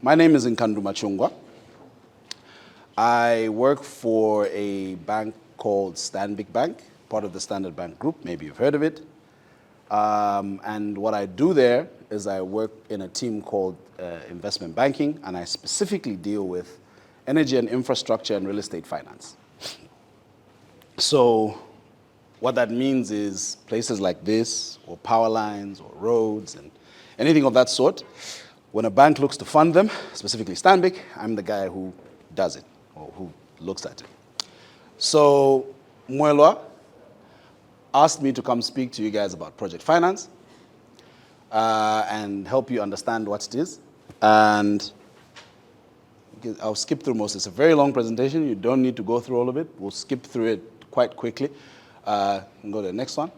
My name is Nkandu Machungwa. I work for a bank called Stanbic Bank, part of the Standard Bank Group. Maybe you've heard of it. And what I do there is I work in a team called investment banking, and I specifically deal with energy and infrastructure and real estate finance. So what that means is places like this, or power lines, or roads, and anything of that sort, when a bank looks to fund them, specifically Stanbic, I'm the guy who does it, or who looks at it. So Mwelwa asked me to come speak to you guys about project finance and help you understand what it is. And I'll skip through most. It's a very long presentation. You don't need to go through all of it. We'll skip through it quite quickly. Go to the next one.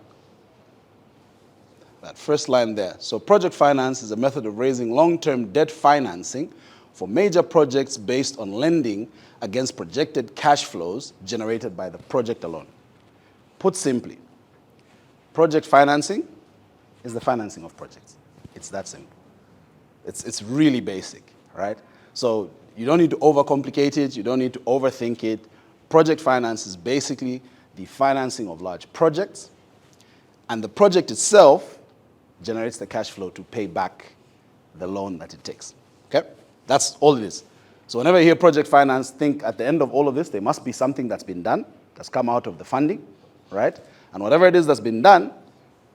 That first line there. So project finance is a method of raising long-term debt financing for major projects based on lending against projected cash flows generated by the project alone. Put simply, project financing is the financing of projects. It's that simple. It's really basic, right? So you don't need to overcomplicate it. You don't need to overthink it. Project finance is basically the financing of large projects, and the project itself generates the cash flow to pay back the loan that it takes, okay? That's all it is. So whenever you hear project finance, think at the end of all of this, there must be something that's been done, that's come out of the funding, right? And whatever it is that's been done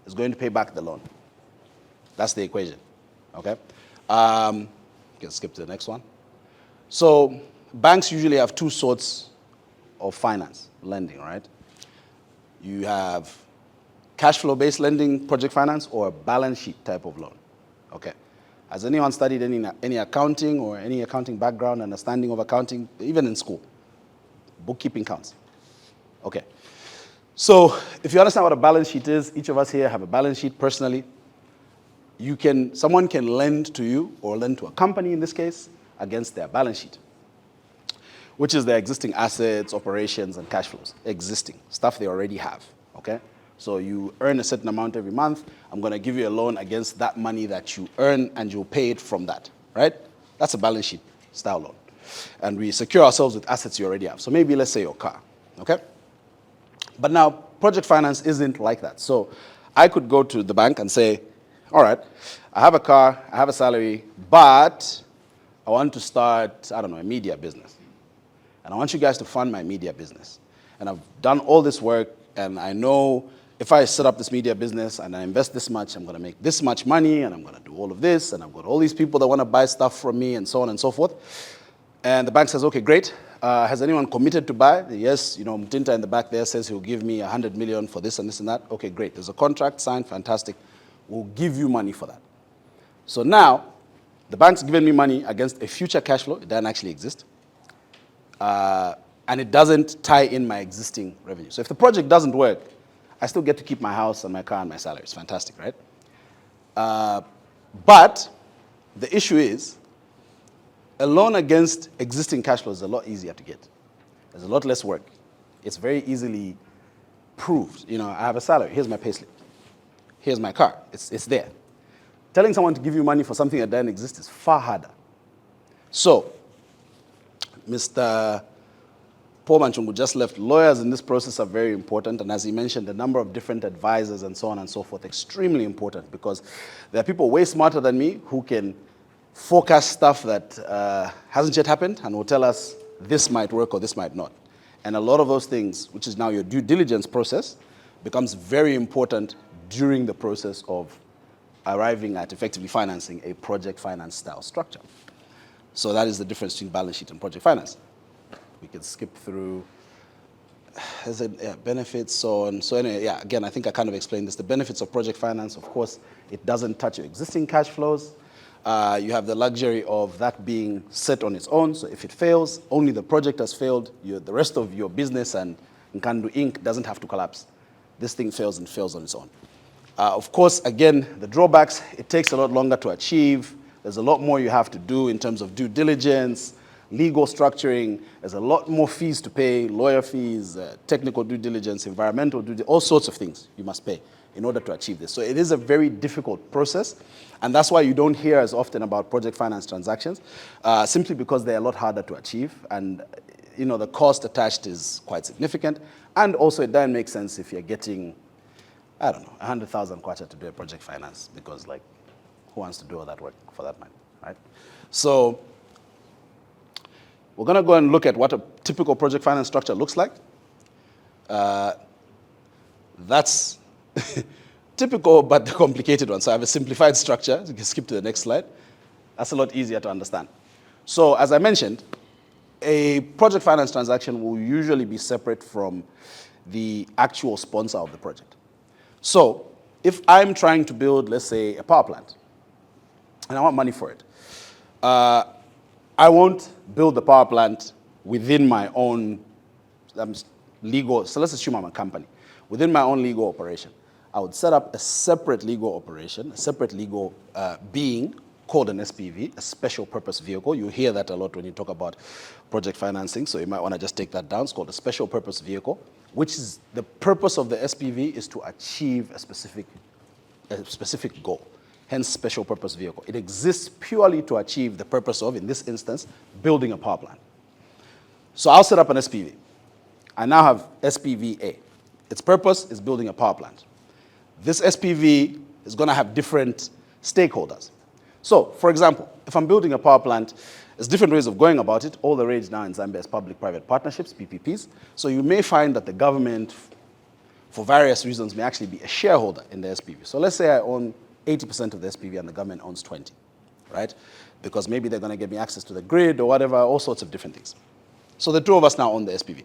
is going to pay back the loan. That's the equation, okay? You can skip to the next one. So banks usually have two sorts of finance, lending, right? You have cash flow-based lending, project finance, or a balance sheet type of loan, okay? Has anyone studied any accounting or any accounting background, understanding of accounting, even in school? Bookkeeping counts, okay. So if you understand what a balance sheet is, each of us here have a balance sheet personally. Someone can lend to you, or lend to a company in this case, against their balance sheet, which is their existing assets, operations, and cash flows. Existing, stuff they already have, okay? So you earn a certain amount every month. I'm going to give you a loan against that money that you earn, and you'll pay it from that, right? That's a balance sheet style loan. And we secure ourselves with assets you already have. So maybe let's say your car, okay? But now, project finance isn't like that. So I could go to the bank and say, all right, I have a car, I have a salary, but I want to start, I don't know, a media business. And I want you guys to fund my media business. And I've done all this work, and I know if I set up this media business and I invest this much, I'm going to make this much money, and I'm going to do all of this, and I've got all these people that want to buy stuff from me, and so on and so forth. And the bank says, okay, great. Has anyone committed to buy? Yes, Mtinta in the back there says he'll give me 100 million for this and this and that. Okay, great. There's a contract signed, fantastic. We'll give you money for that. So now, the bank's given me money against a future cash flow. It doesn't actually exist. And it doesn't tie in my existing revenue. So if the project doesn't work, I still get to keep my house and my car and my salary. It's fantastic, right? But the issue is, a loan against existing cash flow is a lot easier to get. There's a lot less work. It's very easily proved. I have a salary. Here's my payslip. Here's my car. It's there. Telling someone to give you money for something that doesn't exist is far harder. So, Mr. Paul Manchungu just left. Lawyers in this process are very important, and as he mentioned, the number of different advisors and so on and so forth, extremely important, because there are people way smarter than me who can forecast stuff that hasn't yet happened and will tell us this might work or this might not. And a lot of those things, which is now your due diligence process, becomes very important during the process of arriving at effectively financing a project finance style structure. So that is the difference between balance sheet and project finance. We can skip through. There's benefits. So anyway, again, I think I kind of explained this. The benefits of project finance, of course, it doesn't touch your existing cash flows. You have the luxury of that being set on its own. So if it fails, only the project has failed. The rest of your business and Nkandu Inc. doesn't have to collapse. This thing fails and fails on its own. Of course, again, the drawbacks, it takes a lot longer to achieve. There's a lot more you have to do in terms of due diligence, legal structuring, there's a lot more fees to pay, lawyer fees, technical due diligence, environmental due diligence, all sorts of things you must pay in order to achieve this. So it is a very difficult process, and that's why you don't hear as often about project finance transactions, simply because they're a lot harder to achieve, and the cost attached is quite significant, and also it doesn't make sense if you're getting, I don't know, 100,000 kwacha to do a project finance, because like, who wants to do all that work for that money, right? So we're going to go and look at what a typical project finance structure looks like. That's typical, but the complicated one. So I have a simplified structure. You can skip to the next slide. That's a lot easier to understand. So as I mentioned, a project finance transaction will usually be separate from the actual sponsor of the project. So if I'm trying to build, let's say, a power plant, and I want money for it, I won't build the power plant within my own legal, so let's assume I'm a company. Within my own legal operation, I would set up a separate legal operation, a separate legal being called an SPV, a special purpose vehicle. You hear that a lot when you talk about project financing, so you might want to just take that down. It's called a special purpose vehicle, which is the purpose of the SPV is to achieve a specific goal. Hence special purpose vehicle. It exists purely to achieve the purpose of, in this instance, building a power plant. So I'll set up an SPV. I now have SPVA. Its purpose is building a power plant. This SPV is going to have different stakeholders. So, for example, if I'm building a power plant, there's different ways of going about it. All the rage now in Zambia is public-private partnerships, PPPs. So you may find that the government, for various reasons, may actually be a shareholder in the SPV. So let's say I own 80% of the SPV and the government owns 20, right? Because maybe they're going to give me access to the grid or whatever, all sorts of different things. So the two of us now own the SPV.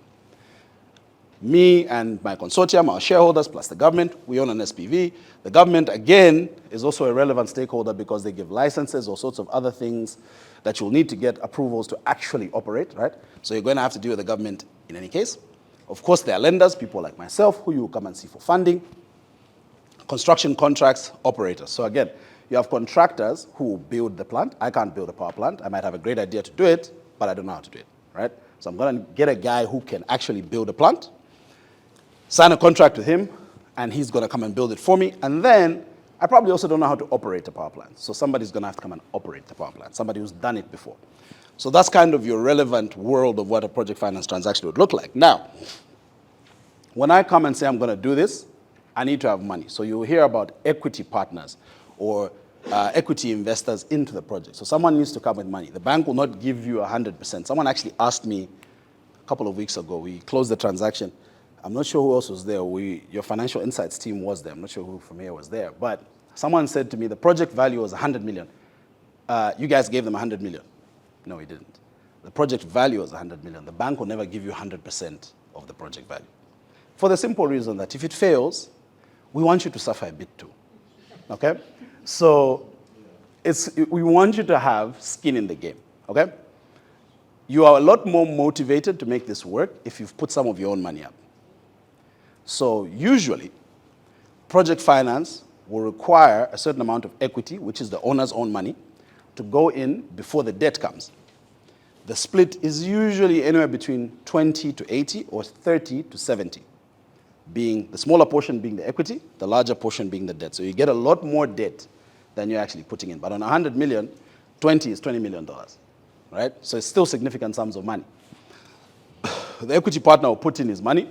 Me and my consortium, our shareholders, plus the government, we own an SPV. The government, again, is also a relevant stakeholder because they give licenses, all sorts of other things that you'll need to get approvals to actually operate, right? So you're going to have to deal with the government in any case. Of course, there are lenders, people like myself, who you will come and see for funding. Construction contracts, operators. So again, you have contractors who build the plant. I can't build a power plant. I might have a great idea to do it, but I don't know how to do it, right? So I'm going to get a guy who can actually build a plant, sign a contract with him, and he's going to come and build it for me. And then I probably also don't know how to operate a power plant. So somebody's going to have to come and operate the power plant, somebody who's done it before. So that's kind of your relevant world of what a project finance transaction would look like. Now, when I come and say I'm going to do this, I need to have money. So you'll hear about equity partners or equity investors into the project. So someone needs to come with money. The bank will not give you 100%. Someone actually asked me a couple of weeks ago, we closed the transaction. I'm not sure who else was there. Your financial insights team was there. I'm not sure who from here was there. But someone said to me, the project value was 100 million. You guys gave them 100 million. No, we didn't. The project value was 100 million. The bank will never give you 100% of the project value. For the simple reason that if it fails, we want you to suffer a bit too, okay? So we want you to have skin in the game, okay? You are a lot more motivated to make this work if you've put some of your own money up. So usually, project finance will require a certain amount of equity, which is the owner's own money, to go in before the debt comes. The split is usually anywhere between 20 to 80 or 30 to 70. Being the smaller portion being the equity, the larger portion being the debt. So you get a lot more debt than you're actually putting in. But on 100 million, 20 is $20 million, right? So it's still significant sums of money. The equity partner will put in his money.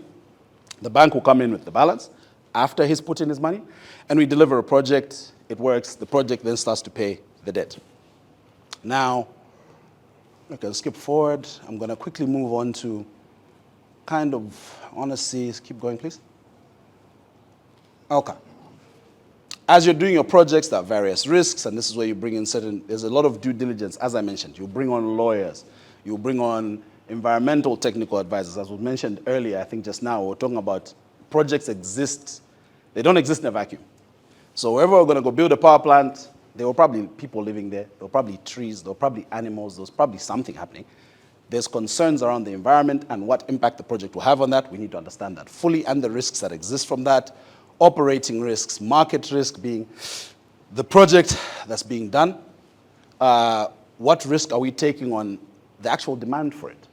The bank will come in with the balance after he's put in his money. And we deliver a project. It works. The project then starts to pay the debt. Now, I can skip forward. I'm going to quickly move on to kind of, honestly, keep going, please. Okay. As you're doing your projects, there are various risks, and this is where you bring in there's a lot of due diligence, as I mentioned. You bring on lawyers. You bring on environmental technical advisors. As was mentioned earlier, I think just now, we're talking about projects exist. They don't exist in a vacuum. So wherever we're going to go build a power plant, there were probably people living there. There were probably trees. There were probably animals. There was probably something happening. There's concerns around the environment and what impact the project will have on that. We need to understand that fully and the risks that exist from that. Operating risks, market risk being the project that's being done. What risk are we taking on the actual demand for it.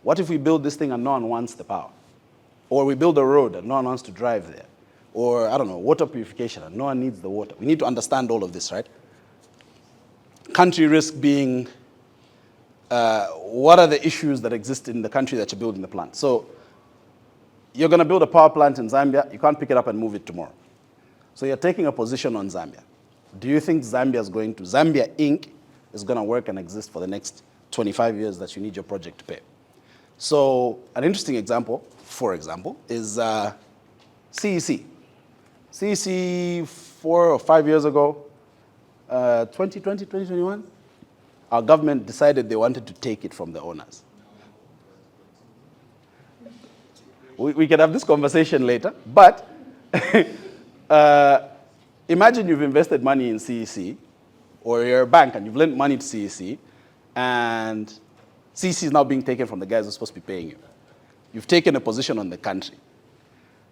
What if we build this thing and no one wants the power? Or we build a road and no one wants to drive there? Or, I don't know, water purification and no one needs the water. We need to understand all of this, right? Country risk being, what are the issues that exist in the country that you're building the plant? So you're going to build a power plant in Zambia. You can't pick it up and move it tomorrow. So you're taking a position on Zambia. Do you think Zambia Inc. is going to work and exist for the next 25 years that you need your project to pay? So an interesting example, for example, is CEC. CEC 4 or 5 years ago, 2020, 2021, our government decided they wanted to take it from the owners. We can have this conversation later, but imagine you've invested money in CEC, or you're a bank and you've lent money to CEC, and CEC is now being taken from the guys who are supposed to be paying you. You've taken a position on the country.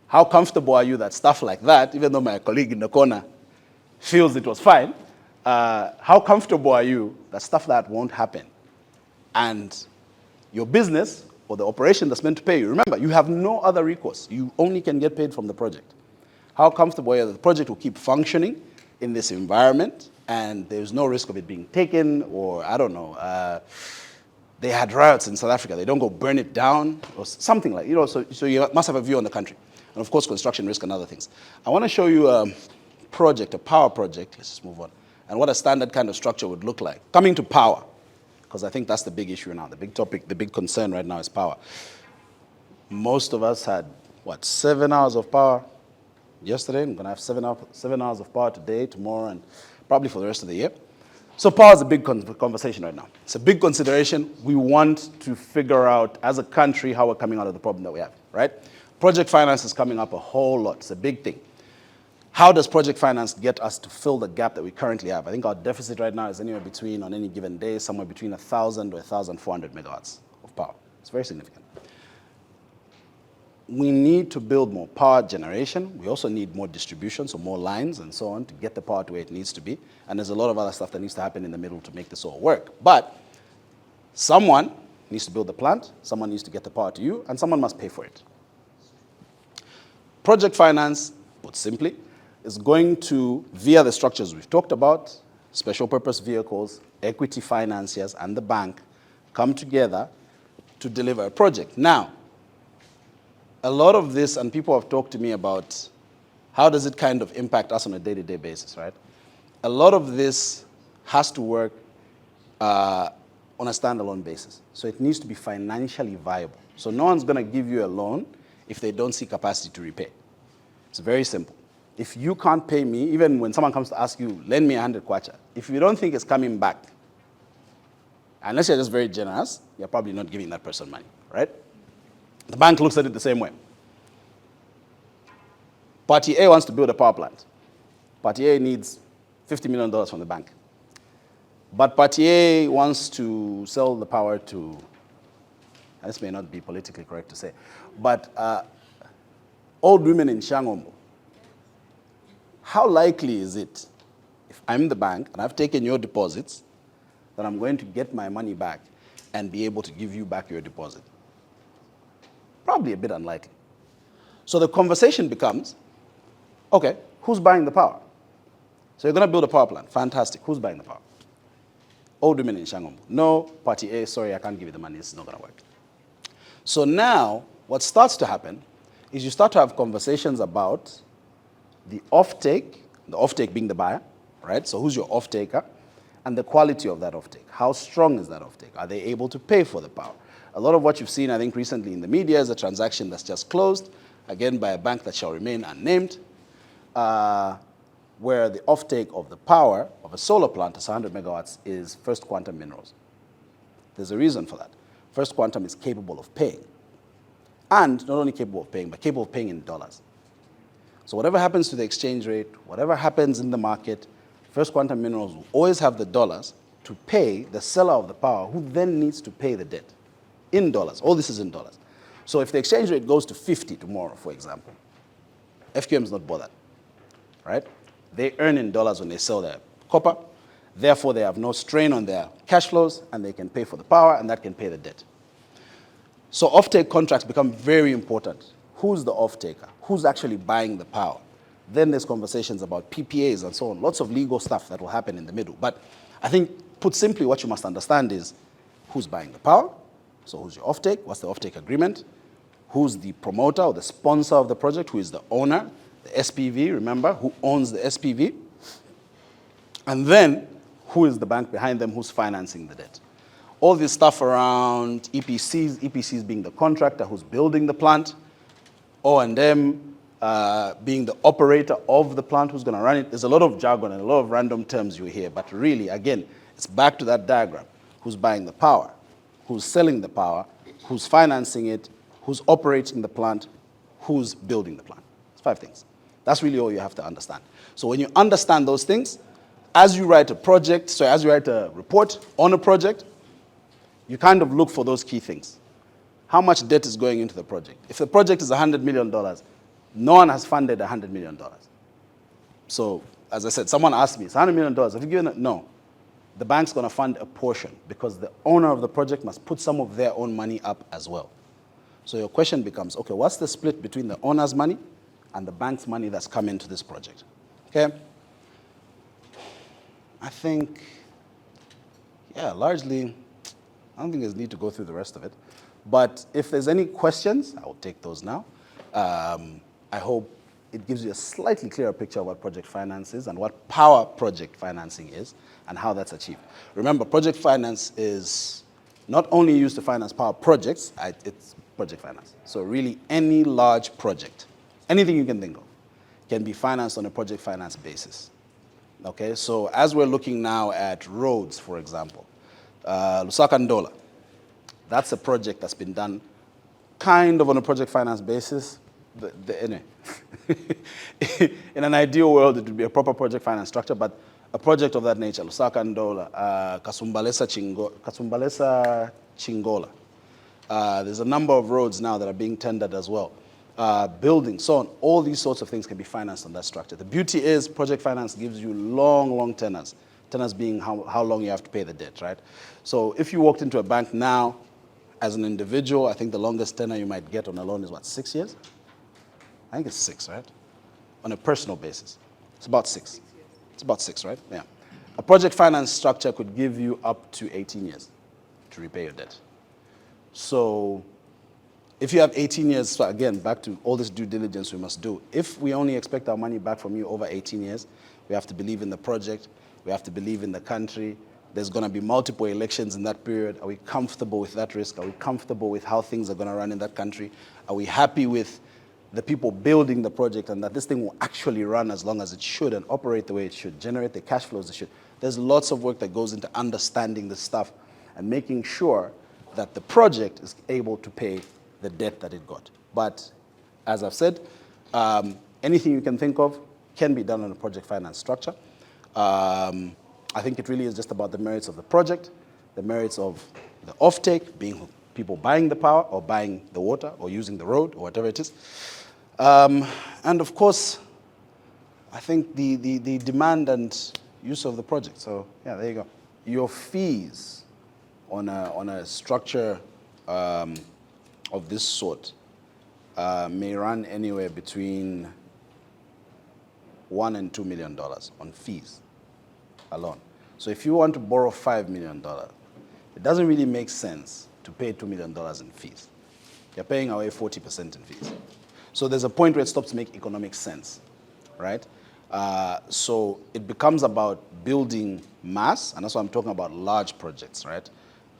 How comfortable are you that stuff like that, even though my colleague in the corner feels it was fine, how comfortable are you that stuff like that won't happen? And your business or the operation that's meant to pay you, remember, you have no other recourse. You only can get paid from the project. How comfortable are you that the project will keep functioning in this environment and there's no risk of it being taken, or, I don't know, they had riots in South Africa. They don't go burn it down or something like, so you must have a view on the country. And of course, construction risk and other things. I want to show you a project, a power project. Let's just move on. And what a standard kind of structure would look like. Coming to power, because I think that's the big issue now. The big topic, the big concern right now is power. Most of us had, 7 hours of power yesterday. I'm going to have 7 hours of power today, tomorrow, and probably for the rest of the year. So power is a big conversation right now. It's a big consideration. We want to figure out, as a country, how we're coming out of the problem that we have, right? Project finance is coming up a whole lot. It's a big thing. How does project finance get us to fill the gap that we currently have? I think our deficit right now is anywhere between, on any given day, somewhere between 1,000 to 1,400 megawatts of power. It's very significant. We need to build more power generation. We also need more distribution, so more lines and so on to get the power to where it needs to be. And there's a lot of other stuff that needs to happen in the middle to make this all work. But someone needs to build the plant, someone needs to get the power to you, and someone must pay for it. Project finance, put simply, is going to, via the structures we've talked about, special purpose vehicles, equity financiers, and the bank, come together to deliver a project. Now, a lot of this, and people have talked to me about how does it kind of impact us on a day-to-day basis, right? A lot of this has to work on a standalone basis. So it needs to be financially viable. So no one's going to give you a loan if they don't see capacity to repay. It's very simple. If you can't pay me, even when someone comes to ask you, lend me 100 kwacha, if you don't think it's coming back, unless you're just very generous, you're probably not giving that person money, right? The bank looks at it the same way. Party A wants to build a power plant. Party A needs $50 million from the bank. But Party A wants to sell the power to, and this may not be politically correct to say, but old women in Shangombo. How likely is it, if I'm the bank and I've taken your deposits, that I'm going to get my money back and be able to give you back your deposit? Probably a bit unlikely. So the conversation becomes, okay, who's buying the power? So you're going to build a power plant. Fantastic. Who's buying the power? Old women in Shangombo. No, Party A, sorry, I can't give you the money. It's not going to work. So now what starts to happen is you start to have conversations about the offtake being the buyer, right? So who's your offtaker? And the quality of that offtake. How strong is that offtake? Are they able to pay for the power? A lot of what you've seen, I think, recently in the media is a transaction that's just closed, again, by a bank that shall remain unnamed, where the offtake of the power of a solar plant, that's 100 megawatts, is First Quantum Minerals. There's a reason for that. First Quantum is capable of paying. And not only capable of paying, but capable of paying in dollars. So whatever happens to the exchange rate, whatever happens in the market, First Quantum Minerals will always have the dollars to pay the seller of the power, who then needs to pay the debt in dollars. All this is in dollars. So if the exchange rate goes to 50 tomorrow, for example, FQM is not bothered, right? They earn in dollars when they sell their copper, Therefore, they have no strain on their cash flows, and they can pay for the power, and that can pay the debt. So offtake contracts become very important. Who's the offtaker? Who's actually buying the power? Then there's conversations about PPAs and so on. Lots of legal stuff that will happen in the middle. But I think, put simply, what you must understand is who's buying the power. So who's your offtake? What's the offtake agreement? Who's the promoter or the sponsor of the project? Who is the owner? The SPV, remember, who owns the SPV? And then, who is the bank behind them? Who's financing the debt? All this stuff around EPCs being the contractor who's building the plant, O&M being the operator of the plant who's going to run it. There's a lot of jargon and a lot of random terms you hear, but really, again, it's back to that diagram. Who's buying the power? Who's selling the power? Who's financing it? Who's operating the plant? Who's building the plant? It's 5 things. That's really all you have to understand. So when you understand those things, as you write a project, so as you write a report on a project, you kind of look for those key things. How much debt is going into the project? If the project is $100 million, no one has funded $100 million. So, as I said, someone asked me, it's $100 million, have you given it? No. The bank's going to fund a portion because the owner of the project must put some of their own money up as well. So your question becomes, okay, what's the split between the owner's money and the bank's money that's come into this project? Okay? I think, yeah, largely, I don't think there's need to go through the rest of it. But if there's any questions, I will take those now. I hope it gives you a slightly clearer picture of what project finance is and what power project financing is and how that's achieved. Remember, project finance is not only used to finance power projects, it's project finance. So really any large project, anything you can think of, can be financed on a project finance basis. Okay, so as we're looking now at roads, for example, Lusaka Ndola, that's a project that's been done kind of on a project finance basis. Anyway, in an ideal world, it would be a proper project finance structure, but a project of that nature, Lusaka Ndola, Kasumbalesa Chingola. There's a number of roads now that are being tendered as well. Buildings, so on. All these sorts of things can be financed on that structure. The beauty is project finance gives you long tenors. Tenors being how long you have to pay the debt, right? So if you walked into a bank now, as an individual, I think the longest tenor you might get on a loan is what, 6 years? I think it's 6, right? On a personal basis. It's about 6. It's about 6, right? Yeah. A project finance structure could give you up to 18 years to repay your debt. So if you have 18 years, so again, back to all this due diligence we must do. If we only expect our money back from you over 18 years, we have to believe in the project, we have to believe in the country. There's going to be multiple elections in that period. Are we comfortable with that risk? Are we comfortable with how things are going to run in that country? Are we happy with the people building the project and that this thing will actually run as long as it should and operate the way it should, generate the cash flows it should? There's lots of work that goes into understanding this stuff and making sure that the project is able to pay the debt that it got. But as I've said, anything you can think of can be done on a project finance structure. I think it really is just about the merits of the project, the merits of the offtake, being people buying the power or buying the water or using the road or whatever it is. And of course, I think the demand and use of the project. So yeah, there you go. Your fees on a structure of this sort may run anywhere between $1 and $2 million on fees alone. So if you want to borrow $5 million, it doesn't really make sense to pay $2 million in fees. You're paying away 40% in fees. So there's a point where it stops making economic sense, right? So it becomes about building mass, and that's why I'm talking about large projects, right?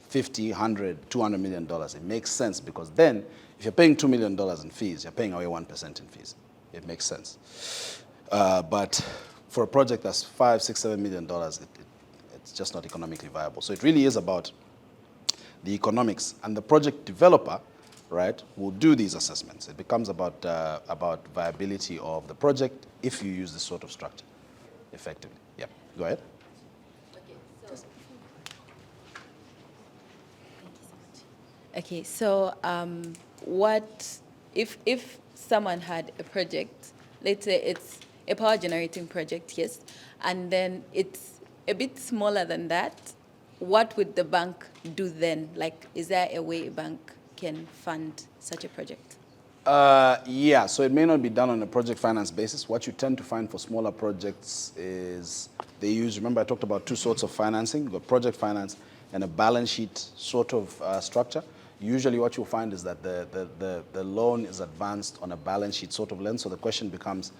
50, 100, $200 million. It makes sense because then if you're paying $2 million in fees, you're paying away 1% in fees. It makes sense. But for a project that's $5, $6, $7 million, it's just not economically viable. So it really is about the economics, and the project developer, right, will do these assessments. It becomes about viability of the project if you use this sort of structure effectively. Yeah, go ahead. Okay, so what if someone had a project, let's say it's a power generating project, yes, and then it's a bit smaller than that, what would the bank do then? Like, is there a way a bank can fund such a project? Yeah, so it may not be done on a project finance basis. What you tend to find for smaller projects is they use, remember I talked about two sorts of financing. You've got project finance and a balance sheet sort of structure. Usually what you'll find is that the loan is advanced on a balance sheet sort of lens. So the question becomes,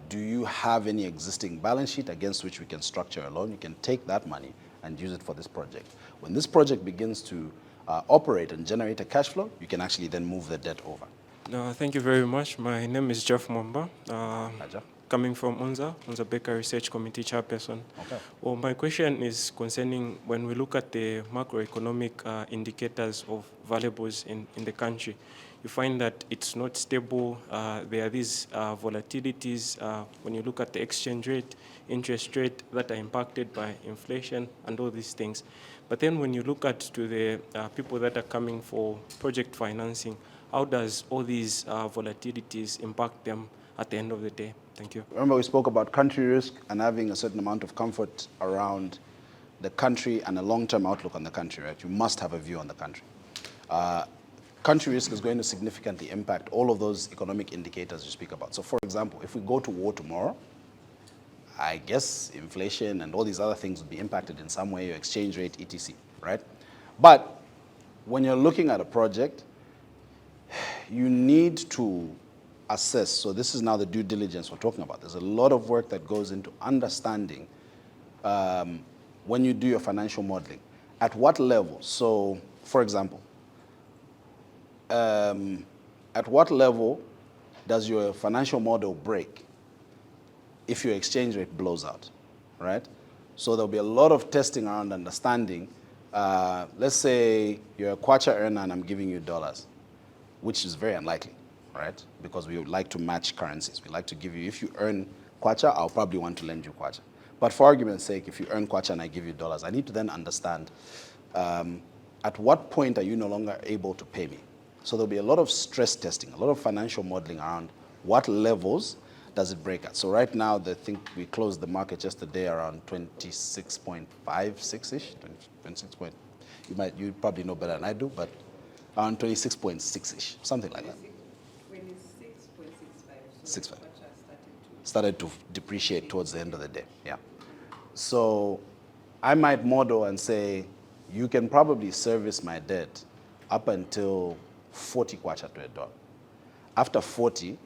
do you have any existing balance sheet against which we can structure a loan? You can take that money and use it for this project. When this project begins to operate and generate a cash flow, you can actually then move the debt over. Thank you very much. My name is Jeff Mwamba, Jeff. coming from Unza Baker Research Committee Chairperson. Okay. Well, my question is concerning when we look at the macroeconomic indicators of variables in the country, you find that it's not stable. There are these volatilities when you look at the exchange rate, interest rate that are impacted by inflation and all these things. But then when you look at to the people that are coming for project financing, how does all these volatilities impact them at the end of the day? Thank you. Remember we spoke about country risk and having a certain amount of comfort around the country and a long-term outlook on the country, right? You must have a view on the country. Country risk is going to significantly impact all of those economic indicators you speak about. So for example, if we go to war tomorrow, I guess inflation and all these other things would be impacted in some way, your exchange rate, etc., right? But when you're looking at a project, you need to assess. So this is now the due diligence we're talking about. There's a lot of work that goes into understanding when you do your financial modeling. At what level? So, for example, at what level does your financial model break if your exchange rate blows out, right? So there'll be a lot of testing around understanding. Let's say you're a kwacha earner and I'm giving you dollars, which is very unlikely, right? Because we would like to match currencies. We like to give you, if you earn kwacha, I'll probably want to lend you kwacha. But for argument's sake, if you earn kwacha and I give you dollars, I need to then understand at what point are you no longer able to pay me? So there'll be a lot of stress testing, a lot of financial modeling around what levels does it break at. So right now, I think we closed the market yesterday around 26.56-ish, 26 point. You probably know better than I do, but around 26.6-ish, something like that. 26.65. Started to depreciate towards the end of the day, yeah. So I might model and say, you can probably service my debt up until 40 kwacha to $1. After 40,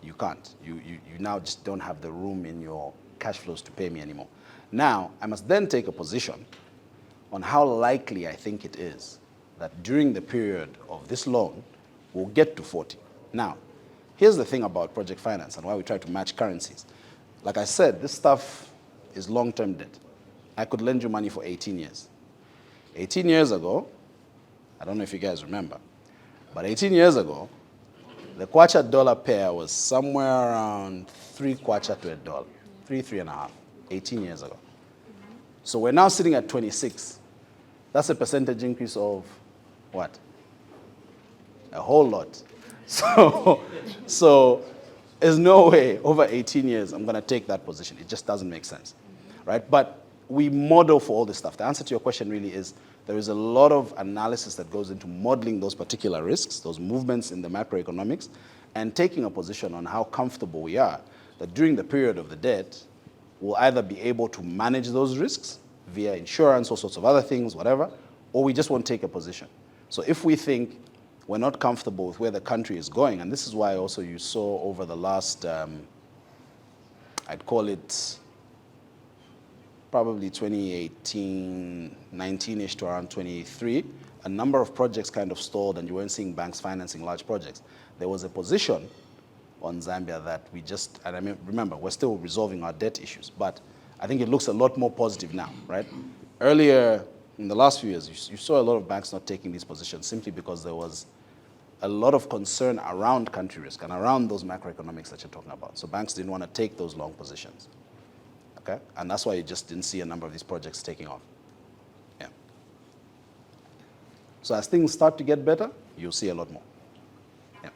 you can't. You now just don't have the room in your cash flows to pay me anymore. Now, I must then take a position on how likely I think it is that during the period of this loan, we'll get to 40. Now, here's the thing about project finance and why we try to match currencies. Like I said, this stuff is long-term debt. I could lend you money for 18 years. 18 years ago, I don't know if you guys remember, but 18 years ago, the kwacha dollar pair was somewhere around 3 kwacha to $1, 3.5, 18 years ago. So we're now sitting at 26. That's a percentage increase of what? A whole lot. So there's no way over 18 years I'm going to take that position. It just doesn't make sense, right? But we model for all this stuff. The answer to your question really is there is a lot of analysis that goes into modeling those particular risks, those movements in the macroeconomics, and taking a position on how comfortable we are that during the period of the debt, we'll either be able to manage those risks via insurance, all sorts of other things, whatever, or we just won't take a position. So if we think we're not comfortable with where the country is going, and this is why also you saw over the last, I'd call it probably 2018, 19-ish to around 23, a number of projects kind of stalled and you weren't seeing banks financing large projects. There was a position on Zambia that we just, and I mean, remember, we're still resolving our debt issues, but I think it looks a lot more positive now, right? Earlier, in the last few years, you saw a lot of banks not taking these positions simply because there was a lot of concern around country risk and around those macroeconomics that you're talking about. So banks didn't want to take those long positions. Okay? And that's why you just didn't see a number of these projects taking off. Yeah. So as things start to get better, you'll see a lot more. Yeah.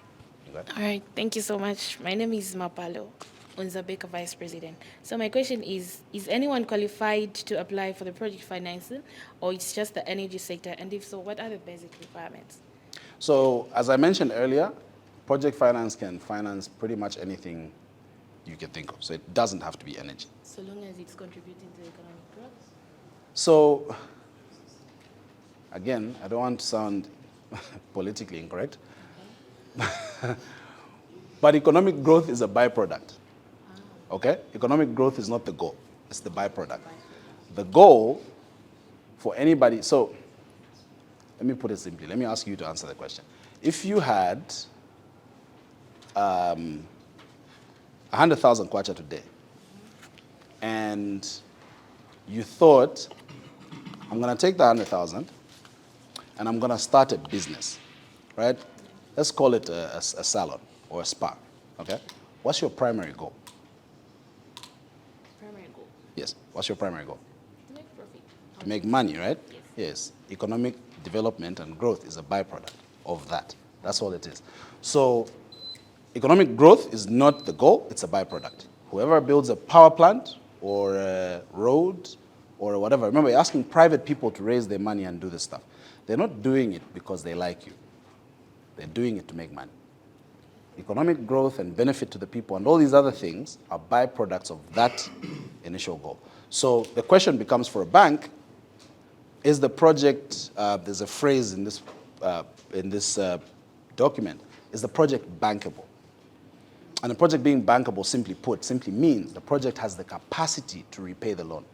All right, thank you so much. My name is Mapalo. Unzabeka, Vice President. So my question is anyone qualified to apply for the project financing, or it's just the energy sector? And if so, what are the basic requirements? So, as I mentioned earlier, project finance can finance pretty much anything you can think of. So it doesn't have to be energy. So long as it's contributing to economic growth? So, again, I don't want to sound politically incorrect, but economic growth is a byproduct. Okay? Economic growth is not the goal, it's the byproduct. The goal for anybody, so let me put it simply. Let me ask you to answer the question. If you had 100,000 kwacha today, and you thought, I'm going to take the 100,000 and I'm going to start a business, right? Let's call it a salon or a spa, okay? What's your primary goal? Primary goal? Yes, what's your primary goal? To make profit. To make money, right? Yes. Yes, economic development and growth is a byproduct of that. That's all it is. So economic growth is not the goal, it's a byproduct. Whoever builds a power plant or a road or whatever, remember you're asking private people to raise their money and do this stuff. They're not doing it because they like you. They're doing it to make money. Economic growth and benefit to the people and all these other things are byproducts of that initial goal. So the question becomes for a bank, is the project, there's a phrase in this document, is the project bankable? And the project being bankable, simply put, simply means the project has the capacity to repay the loan.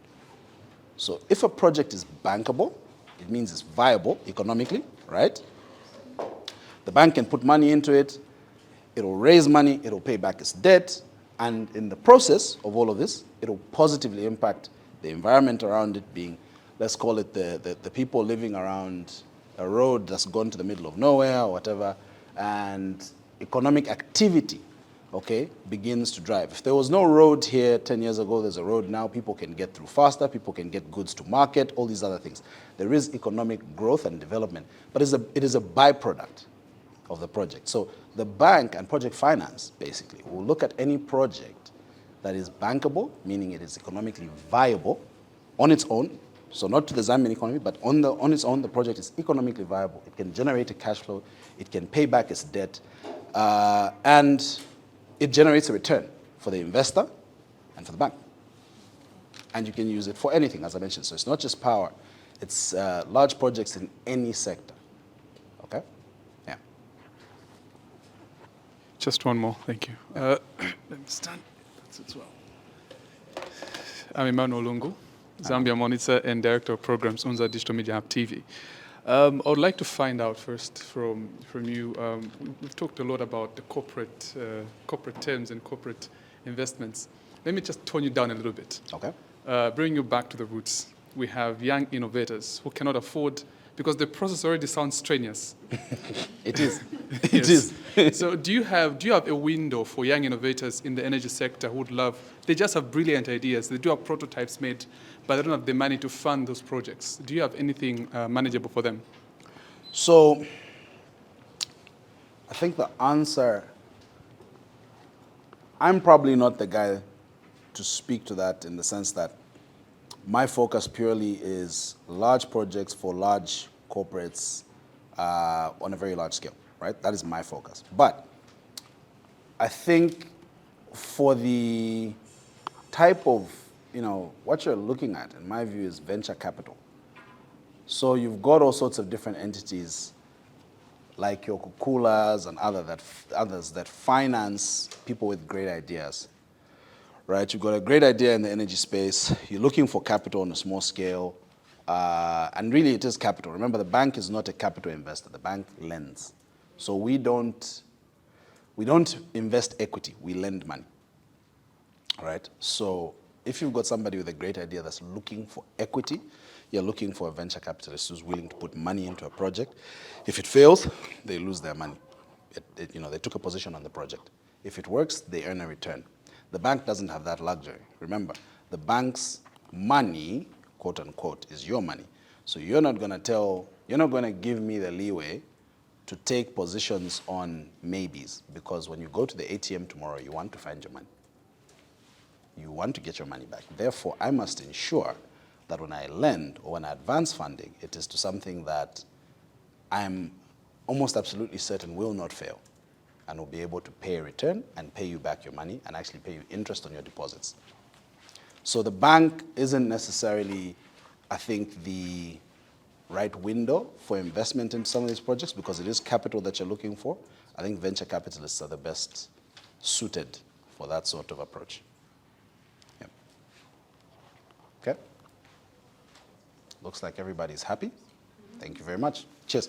So if a project is bankable, it means it's viable economically, right? The bank can put money into it, it'll raise money, it'll pay back its debt, and in the process of all of this, it'll positively impact the environment around it, being, let's call it the people living around a road that's gone to the middle of nowhere or whatever, and economic activity, okay, begins to drive. If there was no road here 10 years ago, there's a road now, people can get through faster, people can get goods to market, all these other things. There is economic growth and development, but it is a byproduct of the project. So the bank and project finance, basically, will look at any project that is bankable, meaning it is economically viable on its own, so not to the Zambian economy, but on its own, the project is economically viable. It can generate a cash flow, it can pay back its debt, and it generates a return for the investor and for the bank. And you can use it for anything, as I mentioned. So it's not just power, it's large projects in any sector. Okay? Yeah. Just one more, thank you. Let me stand. That's as well. I'm Emmanuel Lungu, Zambia Monitor and Director of Programs, UNZA Digital Media Hub TV. I would like to find out first from you, we've talked a lot about the corporate terms and corporate investments. Let me just tone you down a little bit. Okay. Bring you back to the roots. We have young innovators who cannot afford, because the process already sounds strenuous. It is. It is. So do you have a window for young innovators in the energy sector who would love, they just have brilliant ideas, they do have prototypes made, but they don't have the money to fund those projects. Do you have anything manageable for them? So I think the answer, I'm probably not the guy to speak to that, in the sense that my focus purely is large projects for large corporates on a very large scale, right? That is my focus. But I think for the type of, what you're looking at, in my view, is venture capital. So you've got all sorts of different entities like your Kukulas and others that finance people with great ideas. Right, you've got a great idea in the energy space, you're looking for capital on a small scale, and really it is capital. Remember, the bank is not a capital investor, the bank lends. So we don't invest equity, we lend money, right? So if you've got somebody with a great idea that's looking for equity, you're looking for a venture capitalist who's willing to put money into a project. If it fails, they lose their money. They took a position on the project. If it works, they earn a return. The bank doesn't have that luxury. Remember, the bank's money, quote unquote, is your money. So you're not going to give me the leeway to take positions on maybes, because when you go to the ATM tomorrow, you want to find your money. you want to get your money back. Therefore, I must ensure that when I lend or when I advance funding, it is to something that I'm almost absolutely certain will not fail and will be able to pay a return and pay you back your money and actually pay you interest on your deposits. So the bank isn't necessarily, I think, the right window for investment in some of these projects because it is capital that you're looking for. I think venture capitalists are the best suited for that sort of approach. Yep. Okay. Looks like everybody's happy. Thank you very much. Cheers.